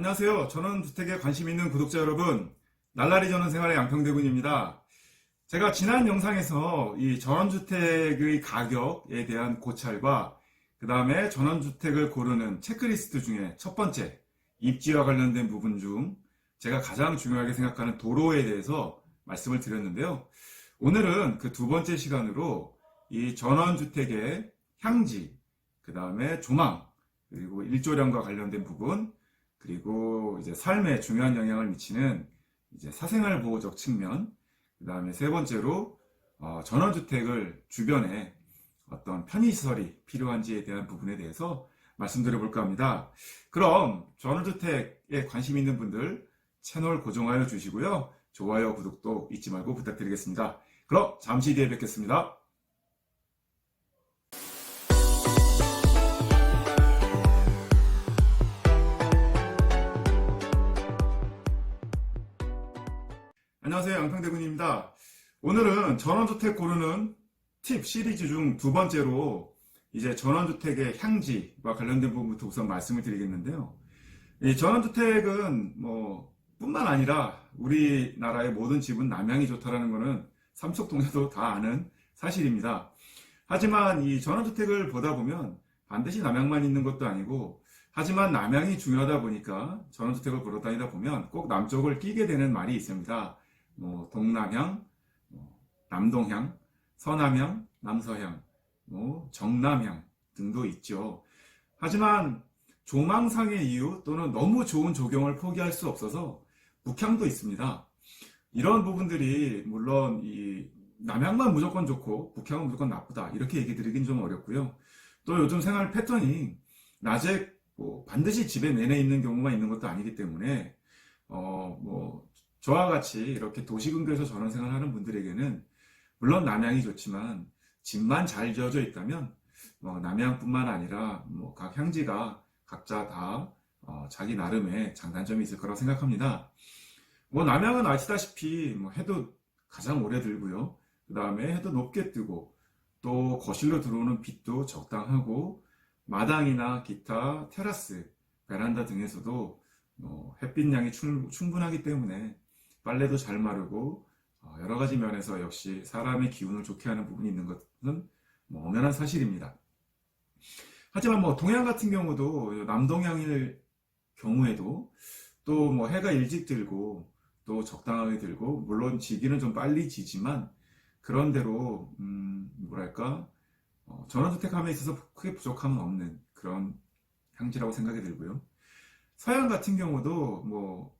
안녕하세요. 전원주택에 관심 있는 구독자 여러분, 날라리 전원생활의 양평대군입니다. 제가 지난 영상에서 이 전원주택의 가격에 대한 고찰과 그 다음에 전원주택을 고르는 체크리스트 중에 첫 번째, 입지와 관련된 부분 중 제가 가장 중요하게 생각하는 도로에 대해서 말씀을 드렸는데요. 오늘은 그 두 번째 시간으로 이 전원주택의 향지, 그 다음에 조망, 그리고 일조량과 관련된 부분, 그리고 이제 삶에 중요한 영향을 미치는 이제 사생활 보호적 측면, 그 다음에 세 번째로 전원주택을 주변에 어떤 편의시설이 필요한지에 대한 부분에 대해서 말씀드려 볼까 합니다. 그럼 전원주택에 관심 있는 분들 채널 고정하여 주시고요. 좋아요, 구독도 잊지 말고 부탁드리겠습니다. 그럼 잠시 뒤에 뵙겠습니다. 안녕하세요. 양평대군입니다. 오늘은 전원주택 고르는 팁 시리즈 중 두 번째로 이제 전원주택의 향지와 관련된 부분부터 우선 말씀을 드리겠는데요. 이 전원주택은 뿐만 아니라 우리나라의 모든 집은 남향이 좋다라는 것은 삼척동에도 다 아는 사실입니다. 하지만 이 전원주택을 보다 보면 반드시 남향만 있는 것도 아니고, 하지만 남향이 중요하다 보니까 전원주택을 보러 다니다 보면 꼭 남쪽을 끼게 되는 말이 있습니다. 동남향, 남동향, 서남향, 남서향, 정남향 등도 있죠. 하지만 조망상의 이유 또는 너무 좋은 조경을 포기할 수 없어서 북향도 있습니다. 이런 부분들이 물론 이 남향만 무조건 좋고 북향은 무조건 나쁘다 이렇게 얘기 드리긴 좀 어렵고요. 또 요즘 생활 패턴이 낮에 반드시 집에 내내 있는 경우가 있는 것도 아니기 때문에 저와 같이 이렇게 도시근교에서 전원생활하는 분들에게는 물론 남향이 좋지만 집만 잘 지어져 있다면 남향뿐만 아니라 각 향지가 각자 다 자기 나름의 장단점이 있을 거라고 생각합니다. 남향은 아시다시피 해도 가장 오래 들고요. 그 다음에 해도 높게 뜨고 또 거실로 들어오는 빛도 적당하고 마당이나 기타 테라스, 베란다 등에서도 햇빛량이 충분하기 때문에 빨래도 잘 마르고 여러 가지 면에서 역시 사람의 기운을 좋게 하는 부분이 있는 것은 엄연한 사실입니다. 하지만 동양 같은 경우도 남동향일 경우에도 또 해가 일찍 들고 또 적당하게 들고, 물론 지기는 좀 빨리 지지만 그런대로 전원주택함에 있어서 크게 부족함은 없는 그런 향지라고 생각이 들고요. 서양 같은 경우도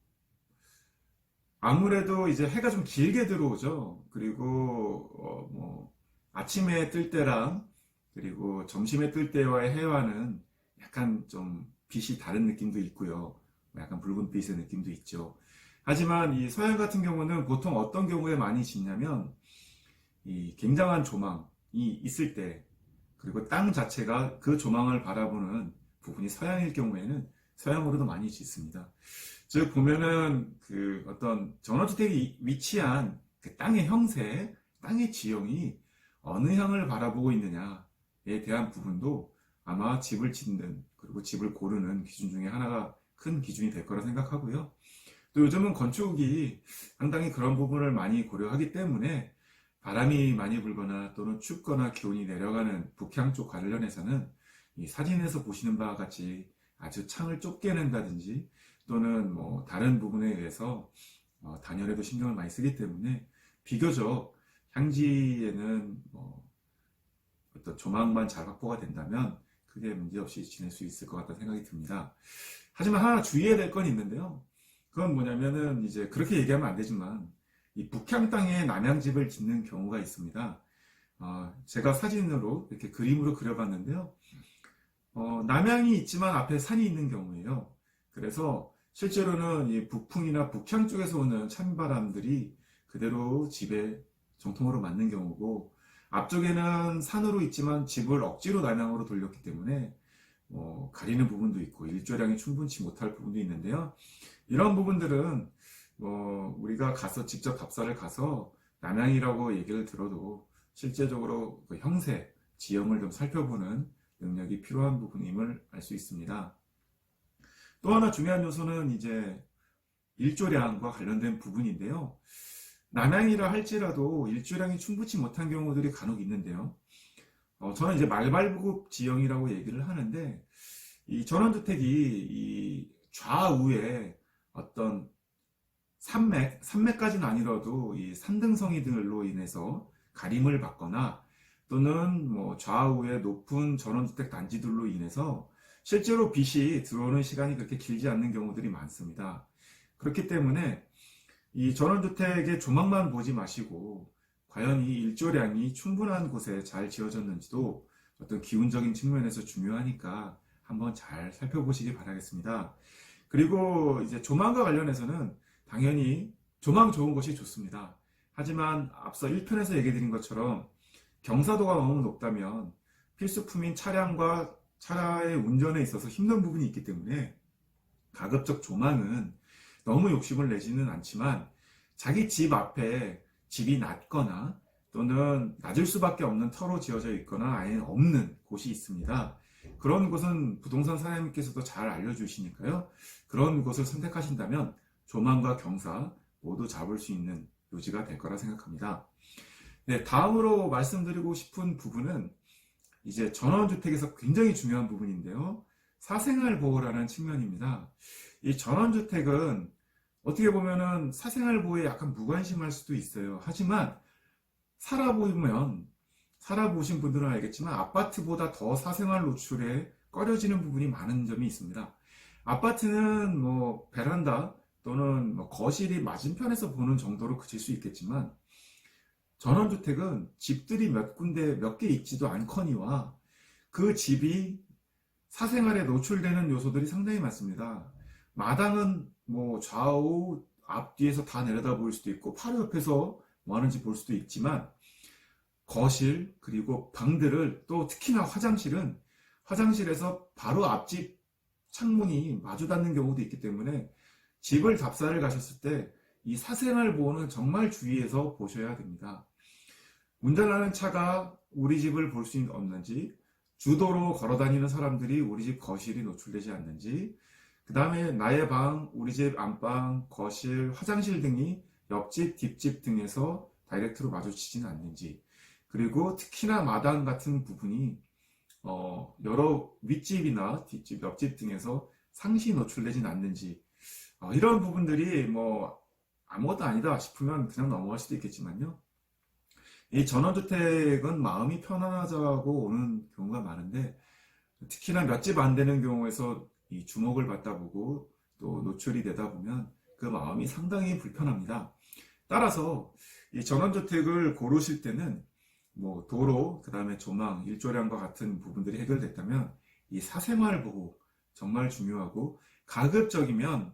아무래도 이제 해가 좀 길게 들어오죠. 그리고 아침에 뜰 때랑 그리고 점심에 뜰 때와의 해와는 약간 좀 빛이 다른 느낌도 있고요. 약간 붉은빛의 느낌도 있죠. 하지만 이 서양 같은 경우는 보통 어떤 경우에 많이 짓냐면 이 굉장한 조망이 있을 때, 그리고 땅 자체가 그 조망을 바라보는 부분이 서양일 경우에는 서양으로도 많이 짓습니다. 즉 보면은 그 어떤 전원주택이 위치한 그 땅의 형태, 땅의 지형이 어느 향을 바라보고 있느냐에 대한 부분도 아마 집을 짓는 그리고 집을 고르는 기준 중에 하나가 큰 기준이 될 거라 생각하고요. 또 요즘은 건축이 상당히 그런 부분을 많이 고려하기 때문에 바람이 많이 불거나 또는 춥거나 기온이 내려가는 북향 쪽 관련해서는 이 사진에서 보시는 바와 같이 아주 창을 좁게 낸다든지 또는 다른 부분에 의해서 단열에도 신경을 많이 쓰기 때문에 비교적 향지에는 어떤 조망만 잘 확보가 된다면 크게 문제없이 지낼 수 있을 것 같다는 생각이 듭니다. 하지만 하나 주의해야 될 건 있는데요. 그건 뭐냐면은 이제 그렇게 얘기하면 안 되지만 이 북향 땅에 남향집을 짓는 경우가 있습니다. 제가 사진으로 이렇게 그림으로 그려봤는데요. 남향이 있지만 앞에 산이 있는 경우예요. 그래서 실제로는 이 북풍이나 북향 쪽에서 오는 찬바람들이 그대로 집에 정통으로 맞는 경우고, 앞쪽에는 산으로 있지만 집을 억지로 남향으로 돌렸기 때문에 가리는 부분도 있고 일조량이 충분치 못할 부분도 있는데요. 이런 부분들은 우리가 가서 직접 답사를 가서 남향이라고 얘기를 들어도 실제적으로 그 형세, 지형을 좀 살펴보는 능력이 필요한 부분임을 알 수 있습니다. 또 하나 중요한 요소는 이제 일조량과 관련된 부분인데요. 남양이라 할지라도 일조량이 충분치 못한 경우들이 간혹 있는데요. 저는 이제 말발굽 지형이라고 얘기를 하는데, 이 전원주택이 이 좌우에 어떤 산맥까지는 아니라도 이 산등성이들로 인해서 가림을 받거나 또는 뭐 좌우에 높은 전원주택 단지들로 인해서 실제로 빛이 들어오는 시간이 그렇게 길지 않는 경우들이 많습니다. 그렇기 때문에 이 전원주택의 조망만 보지 마시고 과연 이 일조량이 충분한 곳에 잘 지어졌는지도 어떤 기운적인 측면에서 중요하니까 한번 잘 살펴보시기 바라겠습니다. 그리고 이제 조망과 관련해서는 당연히 조망 좋은 곳이 좋습니다. 하지만 앞서 1편에서 얘기 드린 것처럼 경사도가 너무 높다면 필수품인 차량과 차량의 운전에 있어서 힘든 부분이 있기 때문에 가급적 조망은 너무 욕심을 내지는 않지만 자기 집 앞에 집이 낮거나 또는 낮을 수밖에 없는 터로 지어져 있거나 아예 없는 곳이 있습니다. 그런 곳은 부동산 사장님께서도 잘 알려주시니까요. 그런 곳을 선택하신다면 조망과 경사 모두 잡을 수 있는 요지가 될 거라 생각합니다. 네, 다음으로 말씀드리고 싶은 부분은 이제 전원주택에서 굉장히 중요한 부분인데요. 사생활보호라는 측면입니다. 이 전원주택은 어떻게 보면은 사생활보호에 약간 무관심할 수도 있어요. 하지만 살아보신 분들은 알겠지만 아파트보다 더 사생활 노출에 꺼려지는 부분이 많은 점이 있습니다. 아파트는 뭐 베란다 또는 뭐 거실이 맞은편에서 보는 정도로 그칠 수 있겠지만 전원주택은 집들이 몇 개 있지도 않거니와 그 집이 사생활에 노출되는 요소들이 상당히 많습니다. 마당은 뭐 좌우 앞뒤에서 다 내려다 보일 수도 있고 바로 옆에서 뭐 하는지 볼 수도 있지만 거실 그리고 방들을 또 특히나 화장실은 화장실에서 바로 앞집 창문이 마주 닿는 경우도 있기 때문에 집을 답사를 가셨을 때 이 사생활 보호는 정말 주의해서 보셔야 됩니다. 운전하는 차가 우리 집을 볼 수 없는지, 주도로 걸어 다니는 사람들이 우리 집 거실이 노출되지 않는지, 그 다음에 나의 방, 우리 집 안방, 거실, 화장실 등이 옆집, 뒷집 등에서 다이렉트로 마주치지는 않는지, 그리고 특히나 마당 같은 부분이 여러 윗집이나 뒷집, 옆집 등에서 상시 노출되진 않는지, 이런 부분들이 뭐 아무것도 아니다 싶으면 그냥 넘어갈 수도 있겠지만요. 이 전원주택은 마음이 편안하자고 오는 경우가 많은데 특히나 몇 집 안 되는 경우에서 이 주목을 받다 보고 또 노출이 되다 보면 그 마음이 상당히 불편합니다. 따라서 이 전원주택을 고르실 때는 뭐 도로, 그 다음에 조망, 일조량과 같은 부분들이 해결됐다면 이 사생활 보호 정말 중요하고 가급적이면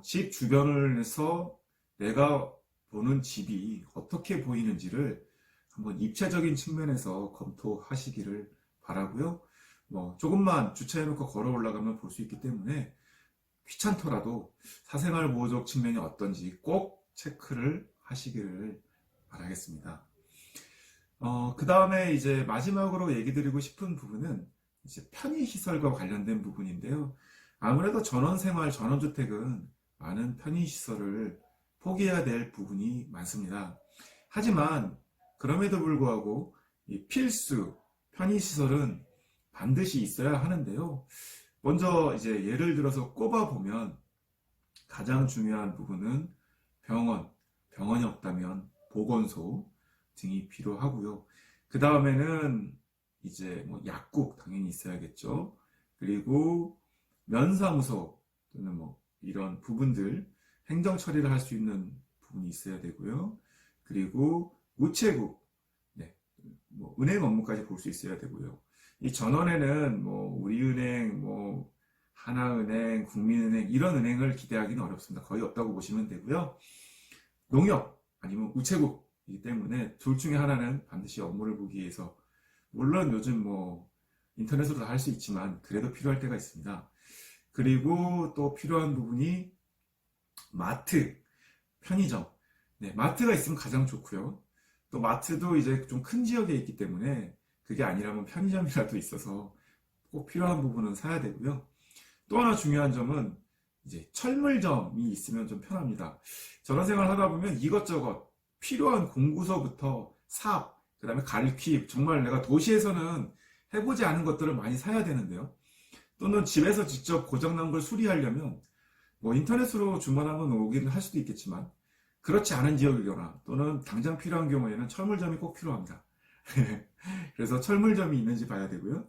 집 주변에서 내가 보는 집이 어떻게 보이는지를 한번 입체적인 측면에서 검토하시기를 바라고요. 뭐 조금만 주차해놓고 걸어 올라가면 볼 수 있기 때문에 귀찮더라도 사생활 보호적 측면이 어떤지 꼭 체크를 하시기를 바라겠습니다. 그 다음에 이제 마지막으로 얘기 드리고 싶은 부분은 이제 편의시설과 관련된 부분인데요. 아무래도 전원생활, 전원주택은 많은 편의시설을 포기해야 될 부분이 많습니다. 하지만 그럼에도 불구하고 이 필수 편의시설은 반드시 있어야 하는데요. 먼저 이제 예를 들어서 꼽아보면 가장 중요한 부분은 병원이 없다면 보건소 등이 필요하고요. 그 다음에는 이제 뭐 약국 당연히 있어야겠죠. 그리고 면사무소 또는 뭐 이런 부분들 행정 처리를 할 수 있는 부분이 있어야 되고요. 그리고 우체국, 네, 뭐 은행 업무까지 볼 수 있어야 되고요. 이 전원에는 뭐 우리은행, 뭐 하나은행, 국민은행 이런 은행을 기대하기는 어렵습니다. 거의 없다고 보시면 되고요. 농협 아니면 우체국이기 때문에 둘 중에 하나는 반드시 업무를 보기 위해서 물론 요즘 뭐 인터넷으로 다 할 수 있지만 그래도 필요할 때가 있습니다. 그리고 또 필요한 부분이 마트, 편의점. 네, 마트가 있으면 가장 좋고요. 또 마트도 이제 좀 큰 지역에 있기 때문에 그게 아니라면 편의점이라도 있어서 꼭 필요한 부분은 사야 되고요. 또 하나 중요한 점은 이제 철물점이 있으면 좀 편합니다. 전원생활 하다 보면 이것저것 필요한 공구서부터 삽, 그 다음에 갈퀴, 정말 내가 도시에서는 해보지 않은 것들을 많이 사야 되는데요. 또는 집에서 직접 고장난 걸 수리하려면 뭐 인터넷으로 주문하면 오기는 할 수도 있겠지만 그렇지 않은 지역이거나 또는 당장 필요한 경우에는 철물점이 꼭 필요합니다. 그래서 철물점이 있는지 봐야 되고요.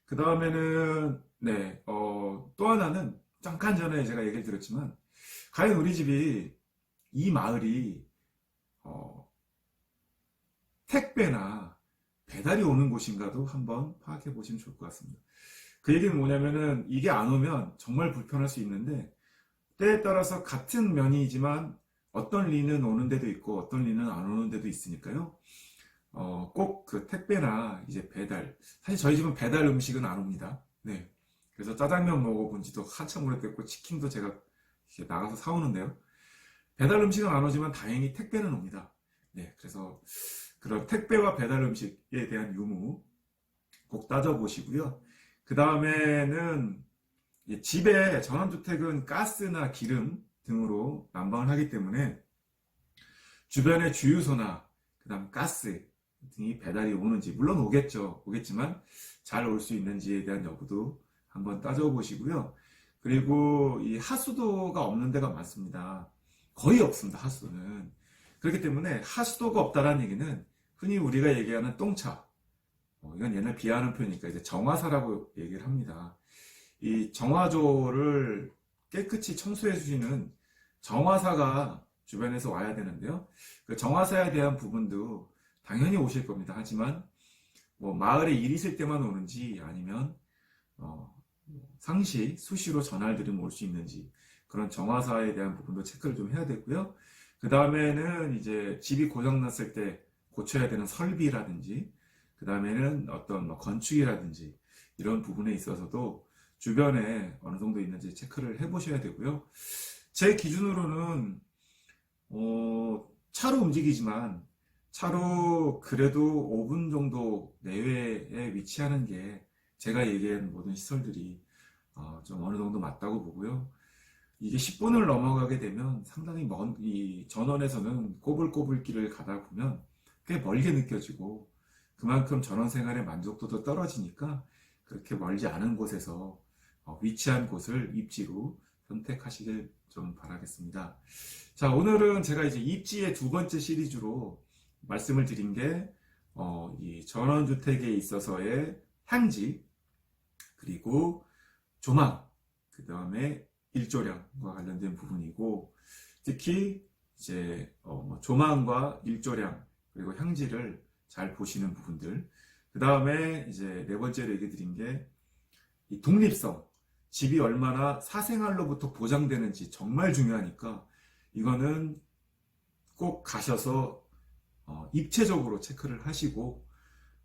그 다음에는 네, 또 하나는 잠깐 전에 제가 얘기를 드렸지만 과연 우리 집이 이 마을이 택배나 배달이 오는 곳인가도 한번 파악해 보시면 좋을 것 같습니다. 그 얘기는 뭐냐면은 이게 안 오면 정말 불편할 수 있는데 때에 따라서 같은 면이지만 어떤 리는 오는 데도 있고 어떤 리는 안 오는 데도 있으니까요. 꼭 그 택배나 이제 배달, 사실 저희 집은 배달 음식은 안 옵니다. 네. 그래서 짜장면 먹어본 지도 한참 오래됐고 치킨도 제가 나가서 사오는데요. 배달 음식은 안 오지만 다행히 택배는 옵니다. 네. 그래서 그런 택배와 배달 음식에 대한 유무 꼭 따져보시고요. 그 다음에는 집에 전원주택은 가스나 기름 등으로 난방을 하기 때문에 주변의 주유소나 그 다음 가스 등이 배달이 오는지, 물론 오겠지만 잘 올 수 있는지에 대한 여부도 한번 따져보시고요. 그리고 이 하수도가 없는 데가 많습니다. 거의 없습니다, 하수도는. 그렇기 때문에 하수도가 없다는 얘기는 흔히 우리가 얘기하는 똥차, 이건 옛날 비하하는 표현이니까 이제 정화사라고 얘기를 합니다. 이 정화조를 깨끗이 청소해 주시는 정화사가 주변에서 와야 되는데요. 그 정화사에 대한 부분도 당연히 오실 겁니다. 하지만 뭐 마을에 일 있을 때만 오는지 아니면 상시 수시로 전화를 드리면 올 수 있는지 그런 정화사에 대한 부분도 체크를 좀 해야 되고요. 그 다음에는 이제 집이 고장났을 때 고쳐야 되는 설비라든지 그 다음에는 어떤 뭐 건축이라든지 이런 부분에 있어서도 주변에 어느 정도 있는지 체크를 해 보셔야 되고요. 제 기준으로는 차로 움직이지만 차로 그래도 5분 정도 내외에 위치하는 게 제가 얘기한 모든 시설들이 좀 어느 정도 맞다고 보고요. 이게 10분을 넘어가게 되면 상당히 먼 이 전원에서는 꼬불꼬불길을 가다 보면 꽤 멀게 느껴지고 그만큼 전원 생활의 만족도도 떨어지니까 그렇게 멀지 않은 곳에서 위치한 곳을 입지로 선택하시길 좀 바라겠습니다. 자, 오늘은 제가 이제 입지의 두 번째 시리즈로 말씀을 드린 게, 이 전원주택에 있어서의 향지, 그리고 조망, 그 다음에 일조량과 관련된 부분이고, 특히 이제 조망과 일조량, 그리고 향지를 잘 보시는 부분들, 그 다음에 이제 네 번째로 얘기 드린 게, 이 독립성, 집이 얼마나 사생활로부터 보장되는지 정말 중요하니까 이거는 꼭 가셔서 입체적으로 체크를 하시고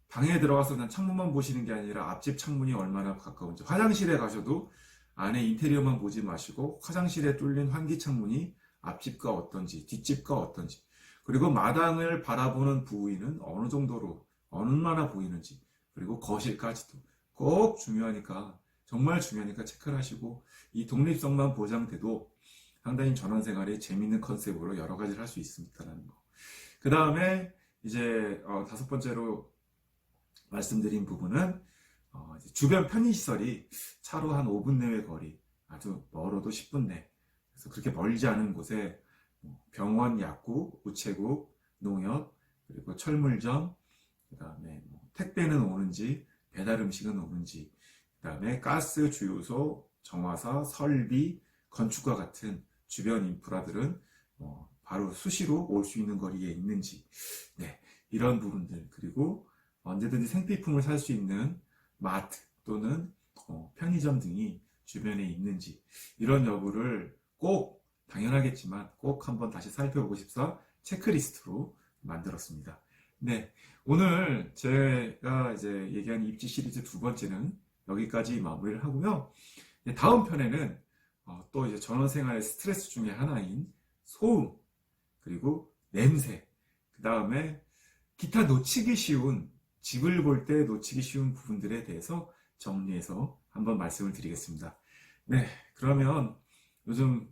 방에 들어가서 난 창문만 보시는 게 아니라 앞집 창문이 얼마나 가까운지, 화장실에 가셔도 안에 인테리어만 보지 마시고 화장실에 뚫린 환기 창문이 앞집과 어떤지 뒷집과 어떤지, 그리고 마당을 바라보는 부위는 어느 정도로 얼마나 보이는지, 그리고 거실까지도 꼭 중요하니까, 정말 중요하니까 체크를 하시고 이 독립성만 보장돼도 상당히 전원생활에 재밌는 컨셉으로 여러 가지를 할 수 있습니다라는 거. 그 다음에 이제 다섯 번째로 말씀드린 부분은 이제 주변 편의시설이 차로 한 5분 내외 거리, 아주 멀어도 10분 내, 그래서 그렇게 멀지 않은 곳에 병원, 약국, 우체국, 농협, 그리고 철물점, 그 다음에 택배는 오는지 배달 음식은 오는지, 그 다음에 가스, 주유소, 정화사, 설비, 건축과 같은 주변 인프라들은 바로 수시로 올 수 있는 거리에 있는지, 네, 이런 부분들, 그리고 언제든지 생필품을 살 수 있는 마트 또는 편의점 등이 주변에 있는지, 이런 여부를 꼭, 당연하겠지만 꼭 한번 다시 살펴보고 싶어서 체크리스트로 만들었습니다. 네, 오늘 제가 이제 얘기한 입지 시리즈 두 번째는 여기까지 마무리를 하고요. 다음 편에는 또 이제 전원생활의 스트레스 중에 하나인 소음, 그리고 냄새, 그 다음에 기타 놓치기 쉬운, 집을 볼 때 놓치기 쉬운 부분들에 대해서 정리해서 한번 말씀을 드리겠습니다. 네, 그러면 요즘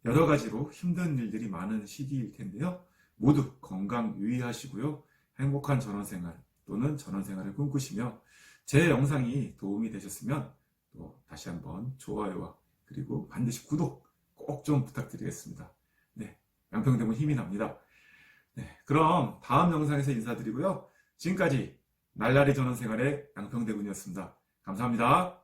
여러 가지로 힘든 일들이 많은 시기일 텐데요. 모두 건강 유의하시고요. 행복한 전원생활 또는 전원생활을 꿈꾸시며 제 영상이 도움이 되셨으면 또 다시 한번 좋아요와 그리고 반드시 구독 꼭 좀 부탁드리겠습니다. 네, 양평대문 힘이 납니다. 네, 그럼 다음 영상에서 인사드리고요. 지금까지 날라리 전원생활의 양평대군이었습니다. 감사합니다.